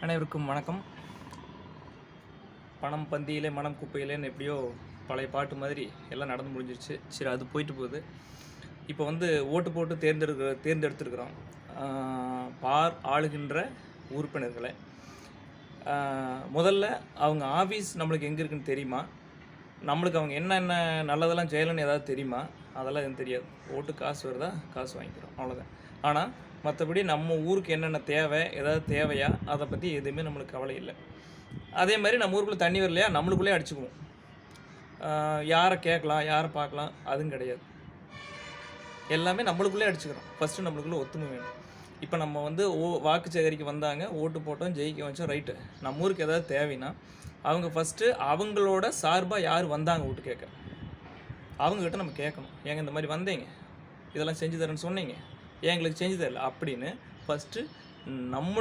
அனைவருக்கும் வணக்கம். பணம் பந்தியிலே மனம் குப்பையிலேன்னு எப்படியோ பழைய பாட்டு மாதிரி எல்லாம் நடந்து முடிஞ்சிருச்சு. சரி, அது போயிட்டு போகுது. இப்போ ஓட்டு போட்டு தேர்ந்தெடுத்திருக்கிறோம் பார் ஆளுகின்ற உறுப்பினர்களை. முதல்ல அவங்க ஆஃபீஸ் நம்மளுக்கு எங்கே இருக்குன்னு தெரியுமா? நம்மளுக்கு அவங்க என்னென்ன நல்லதெல்லாம் செய்யலைன்னு ஏதாவது தெரியுமா? அதெல்லாம் எதுவும் தெரியாது. ஓட்டு காசு வருதா, காசு வாங்கிக்கிறோம், அவ்வளோதான். ஆனால் மற்றபடி நம்ம ஊருக்கு என்னென்ன தேவை, ஏதாவது தேவையா, அதை பற்றி எதுவுமே நம்மளுக்கு கவலை இல்லை. அதே மாதிரி நம்ம ஊருக்குள்ளே தண்ணி வரலையா, நம்மளுக்குள்ளே அடிச்சுக்குவோம். யாரை கேட்கலாம், யாரை பார்க்கலாம், அதுவும் கிடையாது. எல்லாமே நம்மளுக்குள்ளே அடிச்சுக்கிறோம். ஃபஸ்ட்டு நம்மளுக்குள்ளே ஒத்துமை வேணும். இப்போ நம்ம வாக்கு சேகரிக்க வந்தாங்க, ஓட்டு போட்டோம், ஜெயிக்க வச்சோம், ரைட்டு. நம்ம ஊருக்கு ஏதாவது தேவைன்னா அவங்க ஃபஸ்ட்டு அவங்களோட சார்பாக யார் வந்தாங்க ஓட்டு கேட்க, அவங்கக்கிட்ட நம்ம கேட்கணும். ஏங்க இந்த மாதிரி வந்தீங்க, இதெல்லாம் செஞ்சு தரேன்னு சொன்னீங்க, ஏன் எங்களுக்கு செஞ்சு தரல அப்படின்னு ஃபஸ்ட்டு நம்மளுக்கு